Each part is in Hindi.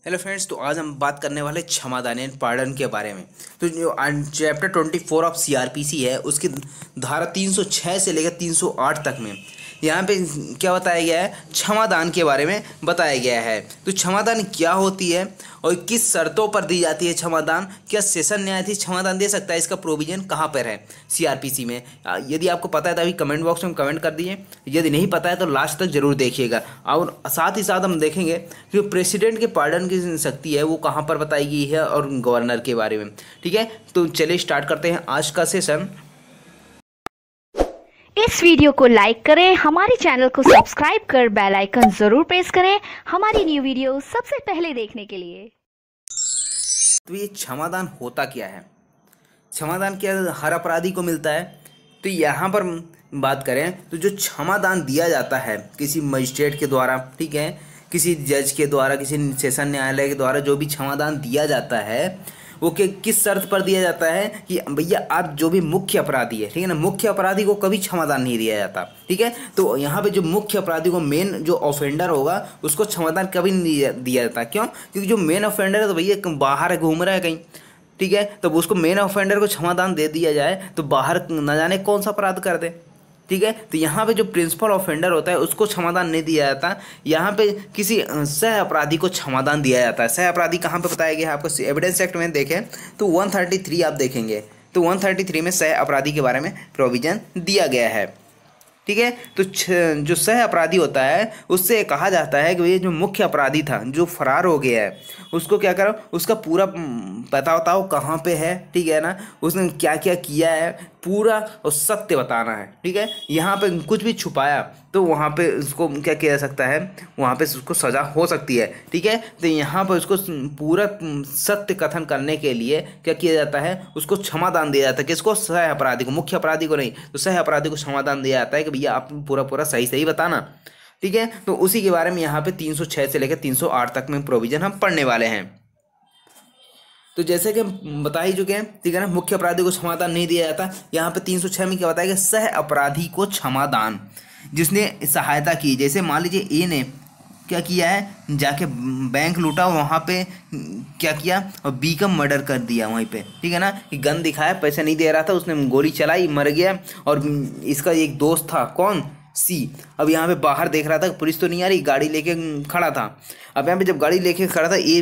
हेलो फ्रेंड्स, तो आज हम बात करने वाले क्षमादान यानी पार्डन के बारे में। तो जो चैप्टर 24 ऑफ सीआरपीसी है उसकी धारा 306 से लेकर 308 तक में यहाँ पे क्या बताया गया है, क्षमादान के बारे में बताया गया है। तो क्षमादान क्या होती है और किस शर्तों पर दी जाती है क्षमादान, क्या सेशन न्यायाधीश क्षमादान दे सकता है, इसका प्रोविजन कहाँ पर है सीआरपीसी में। यदि आपको पता है तो अभी कमेंट बॉक्स में कमेंट कर दीजिए, यदि नहीं पता है तो लास्ट तक जरूर देखिएगा। और साथ ही साथ हम देखेंगे कि प्रेसिडेंट के पार्डन की शक्ति है वो कहाँ पर बताई गई है और गवर्नर के बारे में। ठीक है, तो चलिए स्टार्ट करते हैं आज का सेशन। इस वीडियो को लाइक करें, हमारे चैनल को सब्सक्राइब कर बेल आइकन जरूर प्रेस करें हमारी न्यू वीडियो सबसे पहले देखने के लिए। तो ये क्षमादान होता क्या है, क्षमादान क्या हर अपराधी को मिलता है? तो यहाँ पर बात करें तो जो क्षमादान दिया जाता है किसी मजिस्ट्रेट के द्वारा, ठीक है, किसी जज के द्वारा, किसी सेशन न्यायालय के द्वारा जो भी क्षमादान दिया जाता है वो किस शर्त पर दिया जाता है कि भैया आप जो भी मुख्य अपराधी है, ठीक है ना, मुख्य अपराधी को कभी क्षमादान नहीं दिया जाता। ठीक है, तो यहाँ पे जो मुख्य अपराधी को, मेन जो ऑफेंडर होगा उसको क्षमादान कभी नहीं दिया जाता। क्यों? क्योंकि जो मेन ऑफेंडर है तो भैया बाहर घूम रहा है कहीं, ठीक है, तो उसको मेन ऑफेंडर को क्षमादान दे दिया जाए तो बाहर न जाने कौन सा अपराध कर दे। ठीक है, तो यहाँ पे जो प्रिंसिपल ऑफेंडर होता है उसको क्षमादान नहीं दिया जाता, यहाँ पे किसी सह अपराधी को क्षमादान दिया जाता है। सह अपराधी कहाँ पे बताया गया है आपको, एविडेंस एक्ट में देखें तो 133 आप देखेंगे तो 133 में सह अपराधी के बारे में प्रोविजन दिया गया है। ठीक है, तो जो सह अपराधी होता है उससे कहा जाता है कि ये जो मुख्य अपराधी था जो फरार हो गया है उसको क्या करो, उसका पूरा पता बताओ कहाँ पे है, ठीक है ना, उसने क्या क्या किया है पूरा और सत्य बताना है। ठीक है, यहाँ पे कुछ भी छुपाया तो वहाँ पे उसको क्या किया जा सकता है, वहाँ पे उसको सज़ा हो सकती है। ठीक है, तो यहाँ पर उसको पूरा सत्य कथन करने के लिए क्या किया जाता है, उसको क्षमादान दिया जाता है। किसको? सह अपराधी को, मुख्य अपराधी को नहीं, तो सह अपराधी को क्षमादान दिया जाता है कि भैया आप पूरा पूरा सही सही बताना। ठीक है, तो उसी के बारे में यहाँ पे 306 से लेकर 308 तक में प्रोविजन हम पढ़ने वाले हैं। तो जैसे कि हम बता ही चुके हैं, ठीक है ना, मुख्य अपराधी को क्षमादान नहीं दिया जाता। यहाँ पे 306 में क्या बताया गया, सह अपराधी को क्षमादान जिसने सहायता की। जैसे मान लीजिए ए ने क्या किया है, जाके बैंक लूटा, वहाँ पे क्या किया और बी का मर्डर कर दिया वहीं पे, ठीक है ना, कि गन दिखाया, पैसे नहीं दे रहा था, उसने गोली चलाई, मर गया। और इसका एक दोस्त था, कौन? सी। अब यहाँ पे बाहर देख रहा था पुलिस तो नहीं आ रही, गाड़ी लेके खड़ा था। अब यहाँ पे जब गाड़ी लेके खड़ा था, ये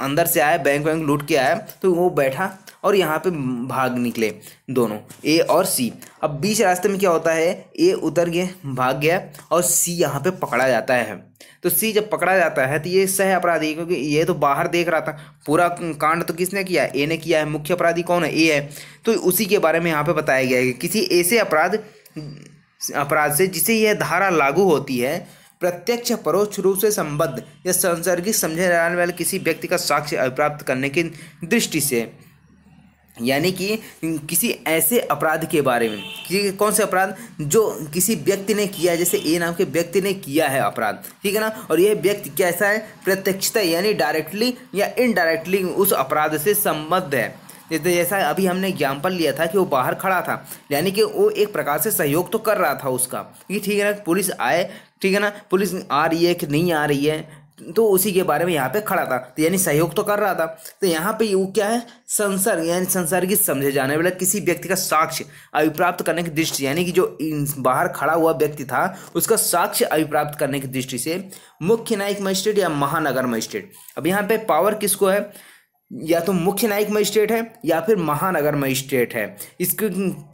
अंदर से आया, बैंक लूट के आया, तो वो बैठा और यहाँ पे भाग निकले दोनों, ए और सी। अब बीच रास्ते में क्या होता है, ए उतर गया, भाग गया और सी यहाँ पे पकड़ा जाता है। तो सी जब पकड़ा जाता है तो ये सह अपराधी, क्योंकि ये तो बाहर देख रहा था, पूरा कांड तो किसने किया, ए ने किया है, मुख्य अपराधी कौन है, ए है। तो उसी के बारे में यहाँ पे बताया गया है कि किसी ऐसे अपराध से जिसे यह धारा लागू होती है, प्रत्यक्ष परोक्ष रूप से संबद्ध या सांसर्गिक समझे जाने वाले किसी व्यक्ति का साक्ष्य अभिप्राप्त करने की दृष्टि से, यानी कि किसी ऐसे अपराध के बारे में, कि कौन से अपराध जो किसी व्यक्ति ने किया है, जैसे ए नाम के व्यक्ति ने किया है अपराध, ठीक है ना, और यह व्यक्ति कैसा है, प्रत्यक्षता यानी डायरेक्टली या इनडायरेक्टली उस अपराध से संबद्ध है। जैसा अभी हमने एग्जाम्पल लिया था कि वो बाहर खड़ा था, यानी कि वो एक प्रकार से सहयोग तो कर रहा था उसका, कि ठीक है ना, पुलिस आए, ठीक है ना, पुलिस आ रही है कि नहीं आ रही है, तो उसी के बारे में यहाँ पे खड़ा था, तो यानी सहयोग तो कर रहा था। तो यहाँ पे वो क्या है, संसर्ग यानी संसर्गित समझे जाने वाला किसी व्यक्ति का साक्ष्य अभिप्राप्त करने की दृष्टि, यानी कि जो बाहर खड़ा हुआ व्यक्ति था उसका साक्ष्य अभिप्राप्त करने की दृष्टि से मुख्य न्यायिक मजिस्ट्रेट या महानगर मजिस्ट्रेट। अब यहाँ पे पावर किसको है, या तो मुख्य न्यायिक मजिस्ट्रेट है या फिर महानगर मजिस्ट्रेट है। इसको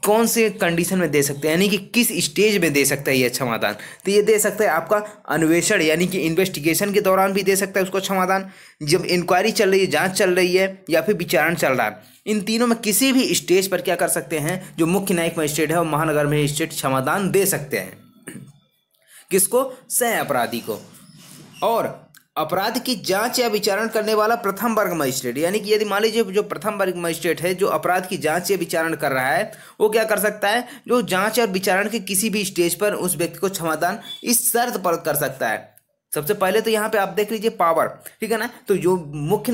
कौन से कंडीशन में दे सकते हैं, यानी कि किस स्टेज में दे सकता है ये क्षमादान, तो ये दे सकता है आपका अन्वेषण यानी कि इन्वेस्टिगेशन के दौरान भी दे सकता है उसको क्षमादान, जब इंक्वायरी चल रही है, जांच चल रही है, या फिर विचारण चल रहा है। इन तीनों में किसी भी स्टेज पर क्या कर सकते हैं, जो मुख्य न्यायिक मजिस्ट्रेट है और महानगर मजिस्ट्रेट क्षमादान दे सकते हैं। किसको? सह अपराधी को। और अपराध की जांच या विचारण करने वाला प्रथम वर्ग मजिस्ट्रेट, यानी कि यदि मान लीजिए जो प्रथम वर्ग मजिस्ट्रेट है जो अपराध की जांच या विचारण कर रहा है, वो क्या कर सकता है, जो जांच और विचारण के किसी भी स्टेज पर उस व्यक्ति को क्षमादान इस शर्त पर कर सकता है। सबसे पहले तो यहाँ पे आप देख लीजिए पावर, ठीक है ना, तो जो मुख्य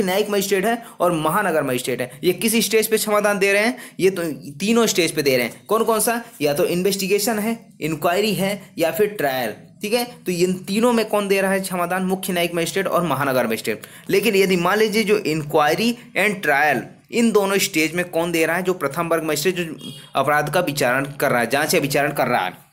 न्यायिक मजिस्ट्रेट है और महानगर मजिस्ट्रेट है, ये किस स्टेज पे क्षमादान दे रहे हैं, ये तो तीनों स्टेज पे दे रहे हैं। कौन कौन सा, या तो इन्वेस्टिगेशन है, इंक्वायरी है, या फिर ट्रायल, ठीक है। तो इन तीनों में कौन दे रहा है क्षमादान? मुख्य न्यायिक मजिस्ट्रेट और महानगर मजिस्ट्रेट। लेकिन यदि मान लीजिए जो इंक्वायरी एंड ट्रायल इन दोनों स्टेज में कौन दे रहा है? जो प्रथम वर्ग मजिस्ट्रेट जो अपराध का विचारण कर रहा है, जांच या विचारण कर रहा है,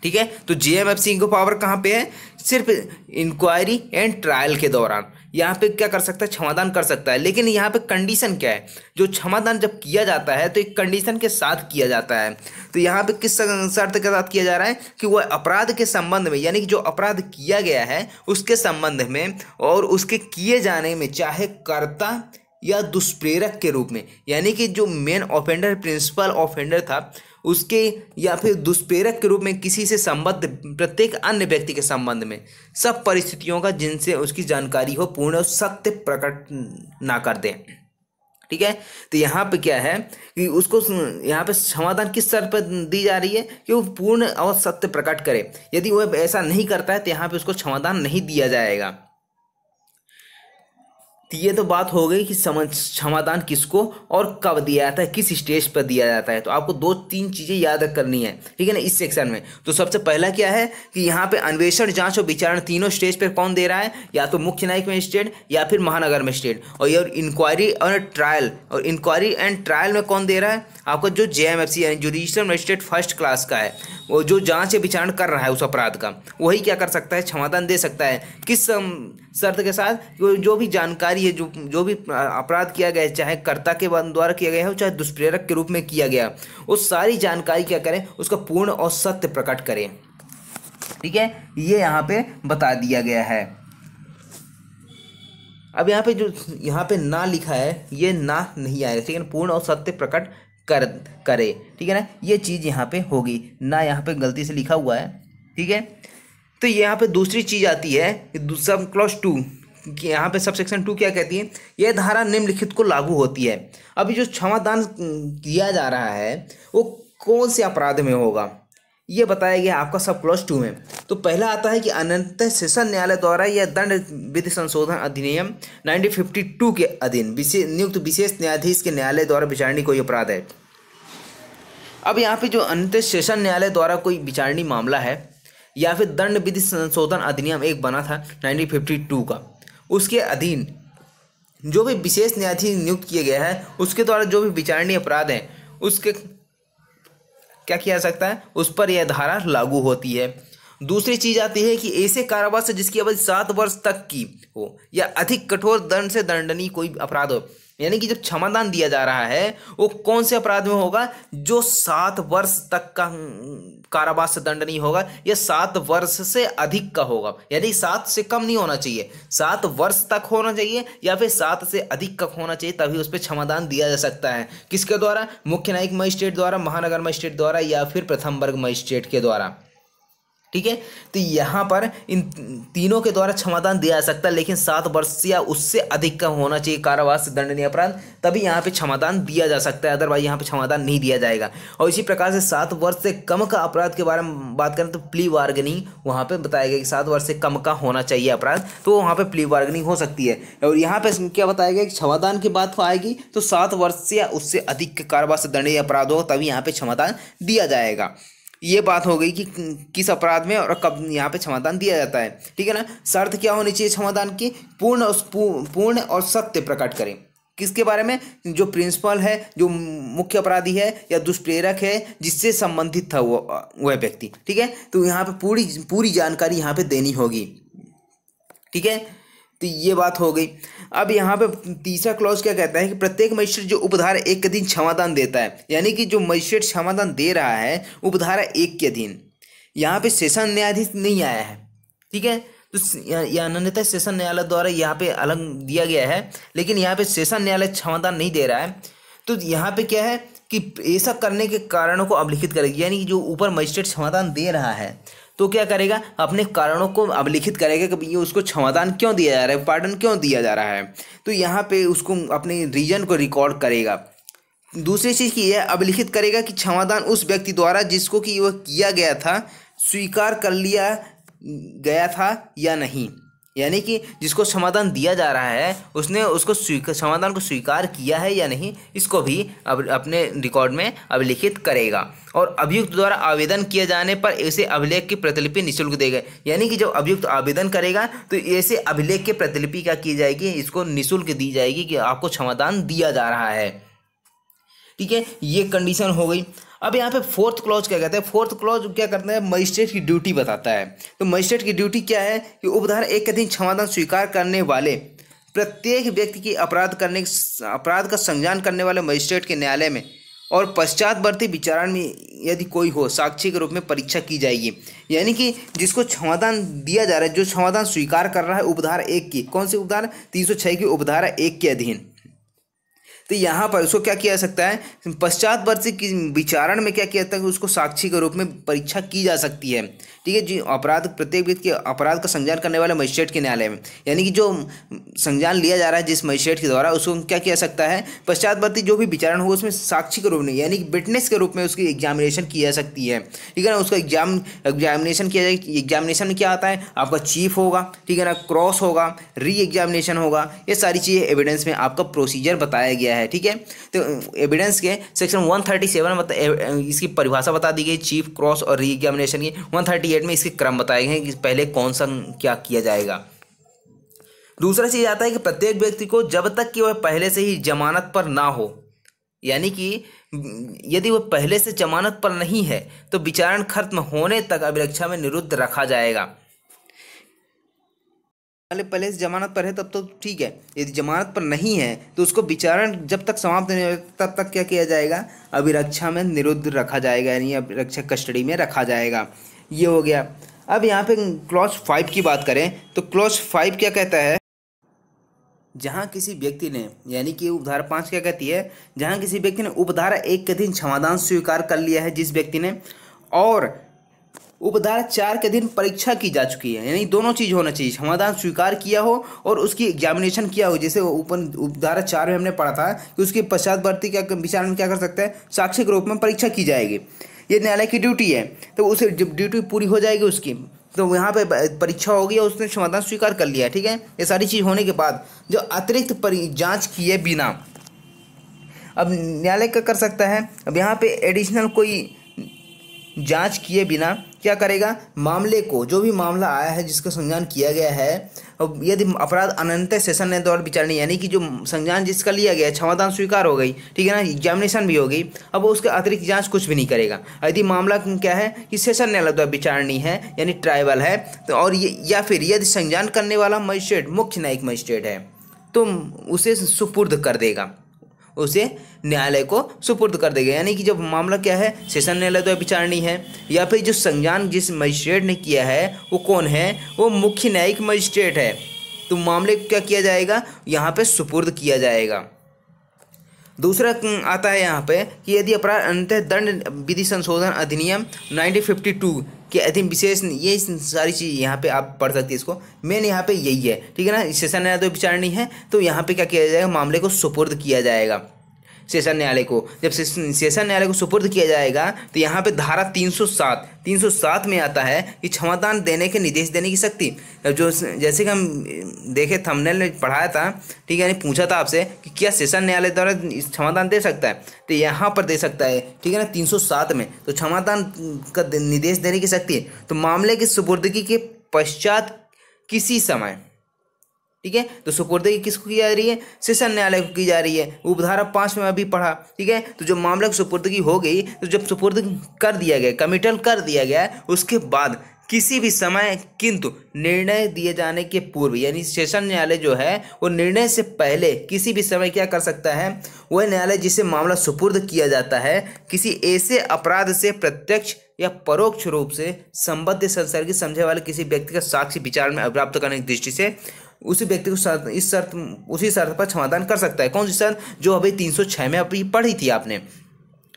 ठीक है। तो जेएमएफसी को पावर कहाँ पे है? सिर्फ इंक्वायरी एंड ट्रायल के दौरान यहाँ पे क्या कर सकता है? क्षमादान कर सकता है। लेकिन यहाँ पे कंडीशन क्या है? जो क्षमादान जब किया जाता है तो एक कंडीशन के साथ किया जाता है। तो यहाँ पे किस शर्त के साथ किया जा रहा है? कि वह अपराध के संबंध में, यानी कि जो अपराध किया गया है उसके संबंध में और उसके किए जाने में, चाहे कर्ता या दुष्प्रेरक के रूप में, यानी कि जो मेन ऑफेंडर प्रिंसिपल ऑफेंडर था उसके या फिर दुष्प्रेरक के रूप में किसी से संबद्ध प्रत्येक अन्य व्यक्ति के संबंध में सब परिस्थितियों का जिनसे उसकी जानकारी हो पूर्ण और सत्य प्रकट ना कर दें, ठीक है। तो यहाँ पे क्या है कि उसको यहाँ पे क्षमादान किस शर्त पर दी जा रही है? कि वो पूर्ण और सत्य प्रकट करे। यदि वह ऐसा नहीं करता है तो यहाँ पे उसको क्षमादान नहीं दिया जाएगा। तो ये तो बात हो गई कि क्षमादान किसको और कब दिया जाता है, किस स्टेज पर दिया जाता है। तो आपको 2-3 चीज़ें याद करनी है, ठीक है ना, इस सेक्शन में। तो सबसे पहला क्या है कि यहाँ पे अन्वेषण, जांच और विचारण तीनों स्टेज पर कौन दे रहा है? या तो मुख्य न्यायिक मजिस्ट्रेट या फिर महानगर मजिस्ट्रेट। और ये इंक्वायरी और ट्रायल, और इंक्वायरी एंड ट्रायल में कौन दे रहा है? आपको जो जेएमएफसी यानी जुडिशियल मजिस्ट्रेट फर्स्ट क्लास का है, वो जो जांच या विचारण कर रहा है उस अपराध का, वही क्या कर सकता है? क्षमादान दे सकता है। किस शर्त के साथ? जो भी जानकारी है, जो भी अपराध किया गया है, चाहे कर्ता के द्वारा किया गया हो चाहे दुष्प्रेरक के रूप में किया गया, वो सारी जानकारी क्या करें? उसका पूर्ण और सत्य प्रकट करें, ठीक है। ये यहाँ पे बता दिया गया है। अब यहाँ पे जो यहाँ पे ना लिखा है ये ना नहीं आएगा, ठीक है। पूर्ण और सत्य प्रकट करे, ठीक है ना, ये चीज़ यहाँ पे होगी ना, यहाँ पे गलती से लिखा हुआ है, ठीक है। तो यहाँ पे दूसरी चीज़ आती है सब क्लॉज 2 कि यहाँ पे सब सेक्शन 2 क्या कहती है? यह धारा निम्नलिखित को लागू होती है। अभी जो क्षमादान किया जा रहा है वो कौन से अपराध में होगा ये बताया गया आपका सब क्लॉज 2 में। तो पहला आता है कि अनंत सेशन न्यायालय द्वारा या दंड विधि संशोधन अधिनियम 1952 के अधीन नियुक्त विशेष न्यायाधीश के न्यायालय द्वारा विचारणीय कोई अपराध है। अब यहाँ पे जो अनंत सेशन न्यायालय द्वारा कोई विचारणीय मामला है या फिर दंड विधि संशोधन अधिनियम एक बना था 1952 का, उसके अधीन जो भी विशेष न्यायाधीश नियुक्त किए गए हैं उसके द्वारा जो भी विचारणीय अपराध हैं उसके क्या किया जा सकता है? उस पर यह धारा लागू होती है। दूसरी चीज आती है कि ऐसे कारावास जिसकी अवधि 7 वर्ष तक की हो या अधिक कठोर दंड से दंडनीय कोई अपराध हो, यानी कि जब क्षमादान दिया जा रहा है वो कौन से अपराध में होगा? जो 7 वर्ष तक का कारावास से दंडनीय होगा या 7 वर्ष से अधिक का होगा, यानी 7 से कम नहीं होना चाहिए, 7 वर्ष तक होना चाहिए या फिर 7 से अधिक का होना चाहिए, तभी उस पर क्षमादान दिया जा सकता है। किसके द्वारा? मुख्य न्यायिक मजिस्ट्रेट द्वारा, महानगर मजिस्ट्रेट द्वारा या फिर प्रथम वर्ग मजिस्ट्रेट के द्वारा, ठीक है। तो यहाँ पर इन तीनों के द्वारा क्षमादान दिया जा सकता है, लेकिन 7 वर्ष या उससे अधिक का होना चाहिए कारावास से दंडनीय अपराध, तभी यहाँ पे क्षमादान दिया जा सकता है, अदरवाइज यहाँ पे क्षमादान नहीं दिया जाएगा। और इसी प्रकार से 7 वर्ष से कम का अपराध के बारे में बात करें तो प्ली बार्गेनिंग वहाँ पे बताया गया कि 7 वर्ष से कम का होना चाहिए अपराध, तो वहाँ पे प्ली बार्गेनिंग हो सकती है। और यहाँ पे क्या बताया गया कि क्षमादान की बात आएगी तो 7 वर्ष या उससे अधिक के कारावास से दंडनीय अपराध हो तभी यहाँ पे क्षमादान दिया जाएगा। ये बात हो गई कि किस अपराध में और कब यहाँ पे क्षमादान दिया जाता है, ठीक है ना। शर्त क्या होनी चाहिए क्षमादान की? पूर्ण और सत्य प्रकट करें। किसके बारे में? जो प्रिंसिपल है, जो मुख्य अपराधी है या दुष्प्रेरक है जिससे संबंधित था वह व्यक्ति, ठीक है। तो यहाँ पे पूरी जानकारी यहाँ पे देनी होगी, ठीक है। तो ये बात हो गई। अब यहाँ पे तीसरा क्लॉज क्या कहता है कि प्रत्येक मजिस्ट्रेट जो उपधारा 1 के अधीन क्षमादान देता है, यानी कि जो मजिस्ट्रेट क्षमादान दे रहा है उपधारा 1 के अधीन, यहाँ पे सेशन न्यायाधीश नहीं आया है, ठीक है। तो यह अन्यथा सेशन न्यायालय द्वारा यहाँ पे अलग दिया गया है, लेकिन यहाँ पे सेशन न्यायालय क्षमादान नहीं दे रहा है। तो यहाँ पे क्या है कि ऐसा करने के कारणों को अभिलिखित करेगी, यानी कि जो ऊपर मजिस्ट्रेट क्षमादान दे रहा है तो क्या करेगा? अपने कारणों को अभिलिखित करेगा कि ये उसको क्षमादान क्यों दिया जा रहा है, पार्डन क्यों दिया जा रहा है, तो यहाँ पे उसको अपने रीजन को रिकॉर्ड करेगा। दूसरी चीज़ की यह अभिलिखित करेगा कि क्षमादान उस व्यक्ति द्वारा जिसको कि वह किया गया था स्वीकार कर लिया गया था या नहीं, यानी कि जिसको समाधान दिया जा रहा है उसने उसको समाधान को स्वीकार किया है या नहीं, इसको भी अब अपने रिकॉर्ड में अभिलिखित करेगा। और अभियुक्त द्वारा आवेदन किए जाने पर ऐसे अभिलेख की प्रतिलिपि निःशुल्क देगा। यानी कि जब अभियुक्त आवेदन करेगा तो ऐसे अभिलेख की प्रतिलिपि क्या की जाएगी, इसको निःशुल्क दी जाएगी कि आपको समाधान दिया जा रहा है। ठीक है, ये कंडीशन हो गई। अब यहाँ पे फोर्थ क्लॉज क्या कहता है, फोर्थ क्लॉज क्या करता है, मजिस्ट्रेट की ड्यूटी बताता है। तो मजिस्ट्रेट की ड्यूटी क्या है कि उपधारा 1 के अधीन क्षमादान स्वीकार करने वाले प्रत्येक व्यक्ति की अपराध का संज्ञान करने वाले मजिस्ट्रेट के न्यायालय में और पश्चातवर्ती विचारण में यदि कोई हो साक्षी के रूप में परीक्षा की जाएगी। यानी कि जिसको क्षमादान दिया जा रहा है, जो क्षमादान स्वीकार कर रहा है उपधारा 1 की, कौन सी उपधारा, 306 की उपधारा 1 के अधीन, तो यहाँ पर उसको क्या किया जा सकता है, पश्चातवर्ती की विचारण में क्या किया जाता है कि उसको साक्षी के रूप में परीक्षा की जा सकती है। ठीक है जी, प्रत्येक व्यक्ति के अपराध का संज्ञान करने वाले मजिस्ट्रेट के न्यायालय में, यानी कि जो संज्ञान लिया जा रहा है जिस मजिस्ट्रेट के द्वारा, उसको क्या किया जा सकता है, पश्चातवर्ती जो भी विचारण हो उसमें साक्षी के रूप में यानी कि विटनेस के रूप में उसकी एग्जामिनेशन की जा सकती है। ठीक है ना, उसका एग्जामिनेशन किया जाए। एग्जामिनेशन में क्या आता है, आपका चीफ होगा, ठीक है ना, क्रॉस होगा, री एग्जामिनेशन होगा, ये सारी चीज़ें एविडेंस में आपका प्रोसीजर बताया गया है। ठीक है, तो एविडेंस के सेक्शन 137 इसकी परिभाषा बता दी गई, चीफ, क्रॉस और री एग्जामिनेशन की। 138 में इसके क्रम बताए गए हैं कि पहले कौन सा क्या किया जाएगा। दूसरा चीज आता है कि प्रत्येक व्यक्ति को जब तक कि वह पहले से ही जमानत पर ना हो, यानी कि यदि वह पहले से जमानत पर नहीं है तो विचारण खत्म होने तक अभिरक्षा में निरुद्ध रखा जाएगा। पहले से जमानत पर है तब तो ठीक है, यदि जमानत पर नहीं है तो उसको विचारण जब तक समाप्त नहीं हो तब तक क्या किया जाएगा, अभिरक्षा में निरुद्ध रखा जाएगा, यानी अभिरक्षा कस्टडी में रखा जाएगा। ये हो गया। अब यहाँ पे क्लॉज 5 की बात करें तो क्लॉज 5 क्या कहता है, जहाँ किसी व्यक्ति ने, यानी कि उपधारा 5 क्या कहती है, जहाँ किसी व्यक्ति ने उपधारा 1 के अधीन क्षमादान स्वीकार कर लिया है जिस व्यक्ति ने, और उपधारा 4 के दिन परीक्षा की जा चुकी है, यानी दोनों चीज़ होना चाहिए, क्षमादान स्वीकार किया हो और उसकी एग्जामिनेशन किया हो। जैसे ऊपर उपधारा 4 में हमने पढ़ा था कि उसके पश्चातवर्ती क्या विचारण में क्या कर सकता है, साक्षी के रूप में परीक्षा की जाएगी, ये न्यायालय की ड्यूटी है। तो उसे जब ड्यूटी पूरी हो जाएगी उसकी, तो यहाँ पे परीक्षा होगी और उसने क्षमादान स्वीकार कर लिया। ठीक है, ये सारी चीज़ होने के बाद जो अतिरिक्त जाँच किए बिना अब न्यायालय क्या कर सकता है, अब यहाँ पे एडिशनल कोई जांच किए बिना क्या करेगा, मामले को, जो भी मामला आया है जिसका संज्ञान किया गया है, अब यदि अपराध अनंत सेशन ने द्वारा विचारणी, यानी कि जो संज्ञान जिसका लिया गया है, क्षमादान स्वीकार हो गई, ठीक है ना, एग्जामिनेशन भी हो गई, अब वो उसके अतिरिक्त जांच कुछ भी नहीं करेगा। यदि मामला क्या है कि सेशन न्यायालय द्वारा विचारणी है, यानी ट्राइबल है, तो और ये या फिर यदि संज्ञान करने वाला मजिस्ट्रेट मुख्य न्यायिक मजिस्ट्रेट है तो उसे सुपुर्द कर देगा, उसे न्यायालय को सुपुर्द कर देगा। यानी कि जब मामला क्या है, सेशन न्यायालय द्वारा विचारणी है, या फिर जो संज्ञान जिस मजिस्ट्रेट ने किया है वो कौन है, वो मुख्य न्यायिक मजिस्ट्रेट है, तो मामले को क्या किया जाएगा, यहाँ पे सुपुर्द किया जाएगा। दूसरा आता है यहाँ पे कि यदि अपराध अंतः दंड विधि संशोधन अधिनियम 1952 के अधीन विशेष, ये सारी चीज़ यहाँ पे आप पढ़ सकते हैं, इसको मेन यहाँ पे यही है। ठीक है ना, सेशन न्यायालय द्वारा विचारणी है तो यहाँ पे क्या किया जाएगा, मामले को सुपुर्द किया जाएगा सेशन न्यायालय को। जब सेशन न्यायालय को सुपुर्द किया जाएगा तो यहाँ पे धारा 307 में आता है कि क्षमादान देने के निर्देश देने की शक्ति, जो जैसे कि हम देखे थंबनेल में पढ़ाया था, ठीक है, पूछा था आपसे कि क्या सेशन न्यायालय द्वारा क्षमादान दे सकता है, तो यहाँ पर दे सकता है। ठीक है ना, 307 में तो क्षमादान का निर्देश देने की शक्ति है। तो मामले की सुपुर्दगी के पश्चात किसी समय, ठीक है, तो सुपुर्दगी किसको की जा रही है, सेशन न्यायालय को की जा रही है। उपधारा 5 में अभी पढ़ा। ठीक है, तो जो मामले की सुपुर्दगी हो गई, तो जब सुपुर्द कर दिया गया, कमिटल कर दिया गया, उसके बाद किसी भी समय किंतु निर्णय दिए जाने के पूर्व, यानी सेशन न्यायालय जो है वो निर्णय से पहले किसी भी समय क्या कर सकता है, वह न्यायालय जिसे मामला सुपुर्द किया जाता है किसी ऐसे अपराध से प्रत्यक्ष या परोक्ष रूप से संबद्ध संसर्गित समझे वाले किसी व्यक्ति का साक्ष्य विचार में अभिप्राप्त करने की दृष्टि से उसी व्यक्ति को उसी शर्त पर क्षमादान कर सकता है। कौन सी शर्त, जो अभी 306 में अभी पढ़ी थी आपने,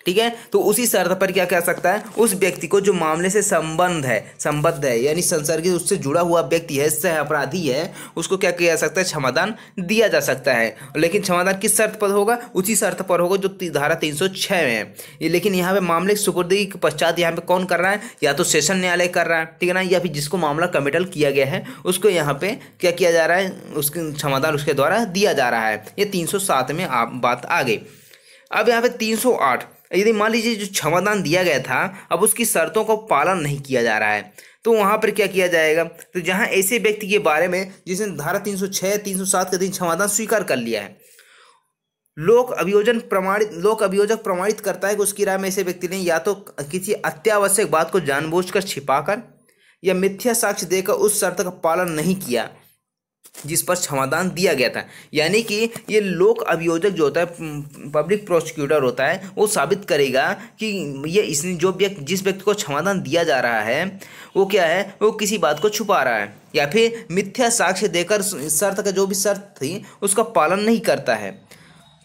ठीक है। तो उसी शर्त पर क्या कह सकता है, उस व्यक्ति को जो मामले से संबद्ध है यानी संसर्गित उससे जुड़ा हुआ व्यक्ति है, सह अपराधी है, उसको क्या किया जा सकता है, क्षमादान दिया जा सकता है। लेकिन क्षमादान किस शर्त पर होगा, उसी शर्त पर होगा जो धारा 306 में है। लेकिन यहाँ पे मामले की सुपुर्दगी के पश्चात यहाँ पे कौन कर रहा है, या तो सेशन न्यायालय कर रहा है, ठीक है ना, या फिर जिसको मामला कमिटल किया गया है उसको यहाँ पे क्या किया जा रहा है, उसके क्षमादान उसके द्वारा दिया जा रहा है। ये 307 में आप बात आ गई। अब यहाँ पे 308, यदि मान लीजिए जो क्षमादान दिया गया था अब उसकी शर्तों का पालन नहीं किया जा रहा है, तो वहाँ पर क्या किया जाएगा, तो जहाँ ऐसे व्यक्ति के बारे में जिसने धारा 306 307 के अधीन क्षमादान स्वीकार कर लिया है, लोक अभियोजक प्रमाणित करता है कि उसकी राय में ऐसे व्यक्ति ने या तो किसी अत्यावश्यक बात को जानबूझकर छिपाकर या मिथ्या साक्ष्य देकर उस शर्त का पालन नहीं किया जिस पर क्षमादान दिया गया था। यानी कि ये लोक अभियोजक जो होता है, पब्लिक प्रोसिक्यूटर होता है, वो साबित करेगा कि ये इसने जिस व्यक्ति को क्षमादान दिया जा रहा है वो क्या है, वो किसी बात को छुपा रहा है या फिर मिथ्या साक्ष्य देकर शर्त का जो भी शर्त थी उसका पालन नहीं करता है।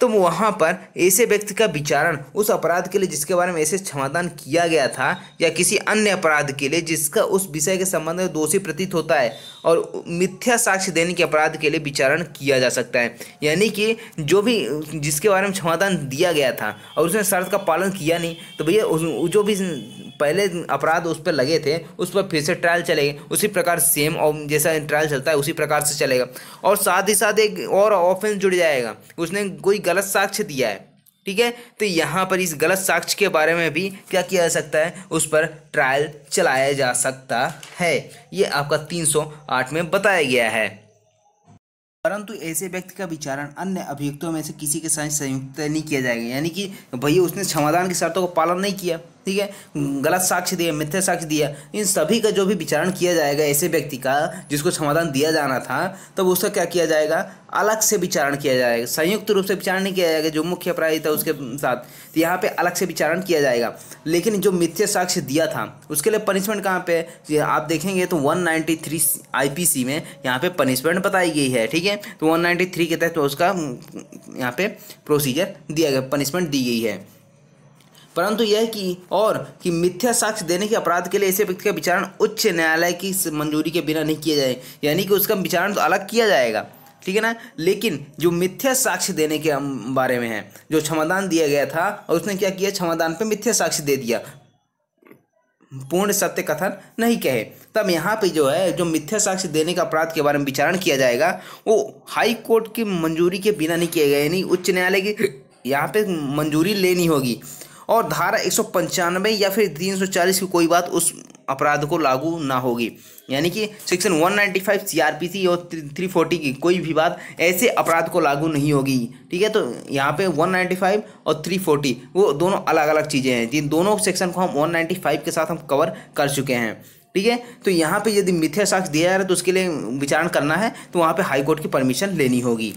तो वहाँ पर ऐसे व्यक्ति का विचारण उस अपराध के लिए जिसके बारे में ऐसे क्षमादान किया गया था या किसी अन्य अपराध के लिए जिसका उस विषय के संबंध में दोषी प्रतीत होता है और मिथ्या साक्ष्य देने के अपराध के लिए विचारण किया जा सकता है। यानी कि जो भी जिसके बारे में क्षमादान दिया गया था और उसने शर्त का पालन किया नहीं, तो भैया जो भी पहले अपराध उस पर लगे थे उस पर फिर से ट्रायल चलेगा, उसी प्रकार सेम और जैसा ट्रायल चलता है उसी प्रकार से चलेगा। और साथ ही साथ एक और ऑफेंस जुड़ जाएगा, उसने कोई गलत साक्ष्य दिया है, ठीक है, तो यहाँ पर इस गलत साक्ष्य के बारे में भी क्या किया जा सकता है, उस पर ट्रायल चलाया जा सकता है। ये आपका 308 में बताया गया है। परंतु ऐसे व्यक्ति का विचारण अन्य अभियुक्तों में से किसी के साथ संयुक्त नहीं किया जाएगा। यानी कि भैया उसने क्षमादान की शर्तों को पालन नहीं किया, ठीक है, गलत साक्ष्य दिया, मिथ्या साक्ष्य दिया, इन सभी का जो भी विचारण किया जाएगा ऐसे व्यक्ति का जिसको क्षमादान दिया जाना था, तब उसका क्या किया जाएगा, अलग से विचारण किया जाएगा। संयुक्त रूप से विचारण नहीं किया जाएगा जो मुख्य अपराधी था उसके साथ, तो यहाँ पे अलग से विचारण किया जाएगा। लेकिन जो मिथ्या साक्ष्य दिया था उसके लिए पनिशमेंट कहाँ पे, आप देखेंगे तो 193 IPC में यहाँ पे पनिशमेंट बताई गई है, ठीक है। तो 193 के तहत तो उसका यहाँ पे प्रोसीजर दिया गया, पनिशमेंट दी गई है। परंतु यह कि मिथ्या साक्ष्य देने के अपराध के लिए ऐसे व्यक्ति का विचारण उच्च न्यायालय की मंजूरी के बिना नहीं किया जाए। यानी कि उसका विचारण तो अलग किया जाएगा, ठीक है ना, लेकिन जो मिथ्या साक्ष्य देने के बारे में है, जो क्षमादान दिया गया था और उसने क्या किया, क्षमादान पे मिथ्या साक्ष्य दे दिया, पूर्ण सत्य कथन नहीं कहे, तब यहाँ पे जो है जो मिथ्या साक्ष्य देने का अपराध के बारे में विचारण किया जाएगा वो हाई कोर्ट की मंजूरी के बिना नहीं किया गया, यानी उच्च न्यायालय की यहाँ पे मंजूरी लेनी होगी। और धारा 195 या फिर 340 की कोई बात उस अपराध को लागू ना होगी। यानी कि सेक्शन 195 CRPC और 340 की कोई भी बात ऐसे अपराध को लागू नहीं होगी, ठीक है। तो यहाँ पे 195 और 340 वो दोनों अलग अलग चीज़ें हैं, जिन दोनों सेक्शन को हम 195 के साथ हम कवर कर चुके हैं, ठीक है। तो यहाँ पे यदि मिथ्या साक्ष्य दिया जा रहा है तो उसके लिए विचारण करना है तो वहाँ पे हाई कोर्ट की परमिशन लेनी होगी।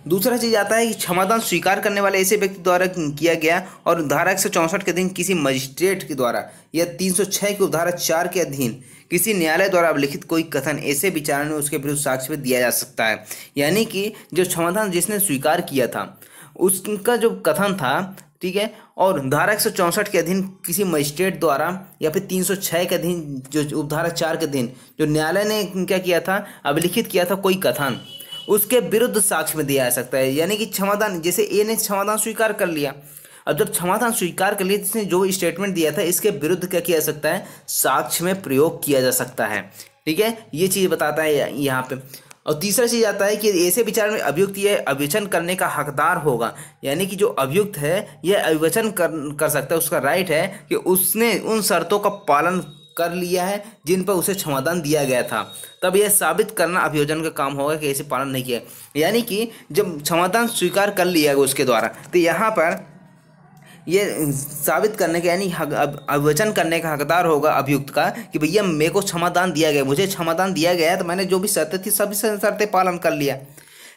दूसरा चीज आता है कि क्षमादान स्वीकार करने वाले ऐसे व्यक्ति द्वारा किया गया और धारा 164 के अधीन किसी मजिस्ट्रेट के द्वारा या 306 की उपधारा 4 के अधीन किसी न्यायालय द्वारा लिखित कोई कथन ऐसे विचारण में उसके विरुद्ध साक्ष्य में दिया जा सकता है। यानी कि जो क्षमादान जिसने स्वीकार किया था उसका जो कथन था, ठीक है, और धारा 164 के अधीन किसी मजिस्ट्रेट द्वारा या फिर 306 के अधीन जो उपधारा 4 के अधीन जो न्यायालय ने क्या किया था, अभिलिखित किया था कोई कथन, उसके विरुद्ध साक्ष्य में दिया जा सकता है। यानी कि क्षमादान, जैसे ए ने क्षमादान स्वीकार कर लिया, अब जब क्षमादान स्वीकार कर लिया जिसने जो स्टेटमेंट दिया था इसके विरुद्ध क्या किया जा सकता है, साक्ष्य में प्रयोग किया जा सकता है, ठीक है। ये चीज़ बताता है यहाँ पे। और तीसरा चीज़ आता है कि ऐसे विचार में अभियुक्त यह अविवेचन करने का हकदार होगा। यानी कि जो अभियुक्त है यह अविवेचन कर सकता है, उसका राइट है कि उसने उन शर्तों का पालन कर लिया है जिन पर उसे क्षमादान दिया गया था, तब यह साबित करना अभियोजन का काम होगा कि ऐसे पालन नहीं किया। यानी कि जब क्षमादान स्वीकार कर लिया गया उसके द्वारा, तो यहाँ पर ये साबित करने का यानी अविवेचन करने का हकदार होगा अभियुक्त का कि भैया मेरे को क्षमादान दिया गया, मुझे क्षमादान दिया गया है तो मैंने जो भी शर्तें थी सभी शर्तें पालन कर लिया।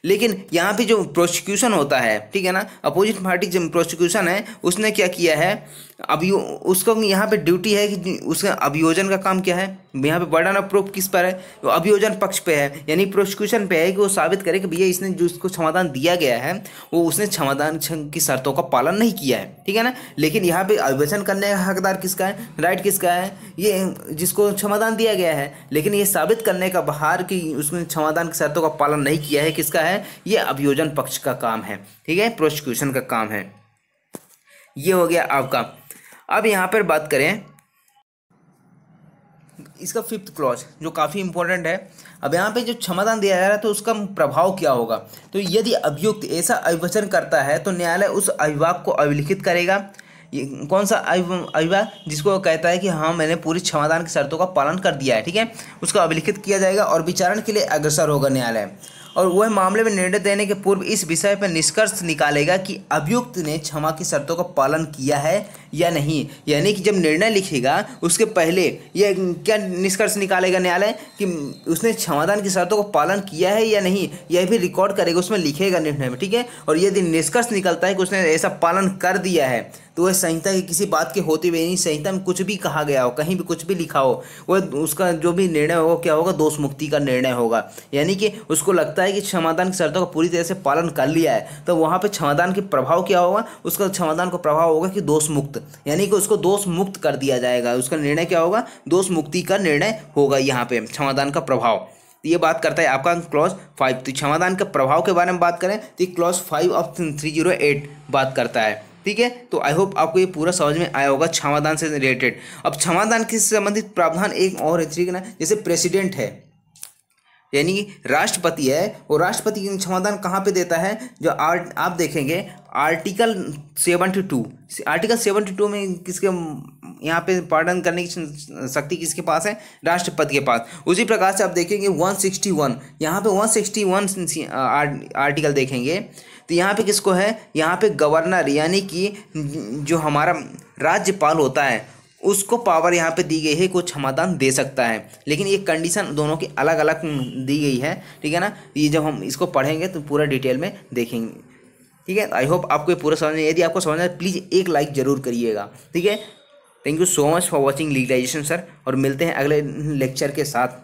लेकिन यहाँ पे जो प्रोसिक्यूशन होता है, ठीक है ना, अपोजिट पार्टी जो प्रोसिक्यूशन है उसने क्या किया है, अभी उसको यहाँ पे ड्यूटी है कि उसका अभियोजन का काम क्या है, यहाँ पे बर्डन ऑफ प्रूफ किस पर है, वो अभियोजन पक्ष पे है, यानी प्रोसिक्यूशन पे है कि वो साबित करे कि भैया इसने जो इसको क्षमादान दिया गया है वो उसने क्षमादान की शर्तों का पालन नहीं किया है, ठीक है ना। लेकिन यहाँ पे अभियोजन करने का हकदार किसका है, राइट किसका है, ये जिसको क्षमादान दिया गया है। लेकिन ये साबित करने का बाहर कि उसने क्षमादान की शर्तों का पालन नहीं किया है, किसका है, ये अभियोजन पक्ष का काम है, ठीक है, प्रोसिक्यूशन का काम है। ये हो गया आपका। अब यहाँ पर बात करें इसका 5th क्लॉज जो काफ़ी इंपॉर्टेंट है। अब यहाँ पे जो क्षमादान दिया जा रहा है तो उसका प्रभाव क्या होगा, तो यदि अभियुक्त ऐसा अभिवचन करता है तो न्यायालय उस अभिभाग को अभिलिखित करेगा। ये कौन सा अभिभाग, जिसको कहता है कि हाँ मैंने पूरी क्षमादान की शर्तों का पालन कर दिया है, ठीक है, उसको अभिलिखित किया जाएगा और विचारण के लिए अग्रसर होगा न्यायालय। और वह मामले में निर्णय देने के पूर्व इस विषय पर निष्कर्ष निकालेगा कि अभियुक्त ने क्षमा की शर्तों का पालन किया है या नहीं। यानी कि जब निर्णय लिखेगा उसके पहले यह क्या निष्कर्ष निकालेगा न्यायालय कि उसने क्षमादान की शर्तों का पालन किया है या नहीं, यह भी रिकॉर्ड करेगा, उसमें लिखेगा निर्णय में, ठीक है। और यदि निष्कर्ष निकलता है कि उसने ऐसा पालन कर दिया है तो वह संहिता की किसी बात के होते हुए नहीं, संहिता में कुछ भी कहा गया हो, कहीं भी कुछ भी लिखा हो, वह उसका जो भी निर्णय होगा क्या होगा, दोष मुक्ति का निर्णय होगा। यानी कि उसको लगता है कि क्षमादान की शर्तों का पूरी तरह से पालन कर लिया है तो वहाँ पे क्षमादान के प्रभाव क्या होगा, उसका क्षमादान का प्रभाव होगा कि दोष मुक्त, यानी कि उसको दोष मुक्त कर दिया जाएगा। उसका निर्णय क्या होगा, दोष मुक्ति का निर्णय होगा यहाँ पे क्षमादान का प्रभाव। ये बात करता है आपका क्लॉज 5। तो क्षमादान के प्रभाव के बारे में बात करें तो क्लॉज 5 ऑफ 308 बात करता है, ठीक है। तो आई होप आपको ये पूरा समझ में आया होगा क्षमादान से रिलेटेड। अब क्षमादान के संबंधित प्रावधान एक और है, ठीक है ना, जैसे प्रेसिडेंट है यानी कि राष्ट्रपति है, वो राष्ट्रपति क्षमादान कहाँ पे देता है, जो आप देखेंगे आर्टिकल 72 में किसके यहाँ पे पार्डन करने की शक्ति किसके पास है, राष्ट्रपति के पास। उसी प्रकार से आप देखेंगे 161, यहाँ पे 161 आर्टिकल देखेंगे तो यहाँ पे किसको है, यहाँ पे गवर्नर यानी कि जो हमारा राज्यपाल होता है उसको पावर यहाँ पे दी गई है, कुछ क्षमादान दे सकता है। लेकिन ये कंडीशन दोनों की अलग अलग दी गई है, ठीक है ना। ये जब हम इसको पढ़ेंगे तो पूरा डिटेल में देखेंगे, ठीक है। आई होप आपको ये पूरा समझ में, यदि आपको समझ में प्लीज़ एक लाइक ज़रूर करिएगा, ठीक है। Thank you so much for watching legalisation sir, और मिलते हैं अगले लेक्चर के साथ।